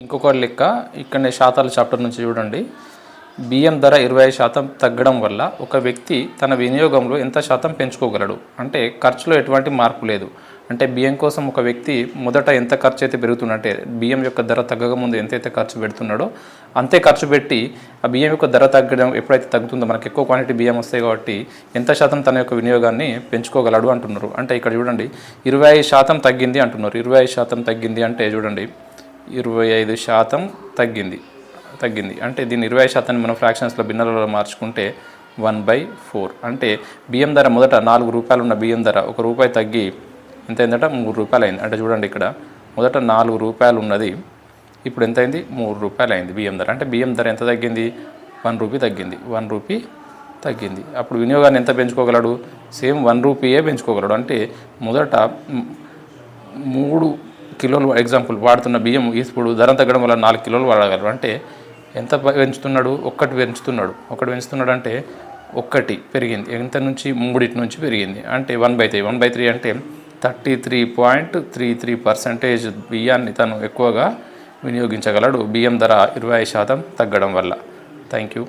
ఇంకొక లెక్క ఇక్కడనే శాతాల చాప్టర్ నుంచి చూడండి. బియ్యం ధర 25% తగ్గడం వల్ల ఒక వ్యక్తి తన వినియోగంలో ఎంత శాతం పెంచుకోగలడు? అంటే ఖర్చులో ఎటువంటి మార్పు లేదు. అంటే బియ్యం కోసం ఒక వ్యక్తి మొదట ఎంత ఖర్చు అయితే పెరుగుతుందంటే బియ్యం యొక్క ధర తగ్గక ముందు ఎంతైతే ఖర్చు పెడుతున్నాడో అంతే ఖర్చు పెట్టి ఆ బియ్యం యొక్క ధర తగ్గడం ఎప్పుడైతే తగ్గుతుందో మనకు ఎక్కువ క్వాంటిటీ బియ్యం వస్తాయి కాబట్టి ఎంత శాతం తన యొక్క వినియోగాన్ని పెంచుకోగలడు అంటున్నారు. అంటే ఇక్కడ చూడండి 25% తగ్గింది అంటున్నారు. 25% తగ్గింది అంటే చూడండి 25% తగ్గింది అంటే దీన్ని 20% మనం ఫ్రాక్షన్స్లో భిన్నాలలో మార్చుకుంటే 1/4. అంటే బియ్యం ధర మొదట 4 రూపాయలు ఉన్న బియ్యం ధర 1 రూపాయి తగ్గి ఎంత అయిందంటే 3 రూపాయలు అయింది. అంటే చూడండి ఇక్కడ మొదట 4 రూపాయలు ఉన్నది ఇప్పుడు ఎంత అయింది 3 రూపాయలు అయింది బియ్యం ధర. అంటే బియ్యం ధర ఎంత తగ్గింది 1 రూపీ తగ్గింది. 1 రూపీ తగ్గింది. అప్పుడు వినియోగాన్ని ఎంత పెంచుకోగలడు? సేమ్ 1 రూపీయే పెంచుకోగలడు. అంటే మొదట 3 కిలోలు ఎగ్జాంపుల్ వాడుతున్న బియ్యం ఇప్పుడు ధర తగ్గడం వల్ల 4 కిలోలు వాడగలరు. అంటే ఎంత పెంచుతున్నాడు? ఒకటి పెంచుతున్నాడు అంటే ఒకటి పెరిగింది. ఎంత నుంచి? 3 నుంచి పెరిగింది. అంటే 1/3 అంటే 33.33% బియ్యాన్ని తను ఎక్కువగా వినియోగించగలడు బియ్యం ధర 20% తగ్గడం వల్ల. Thank you.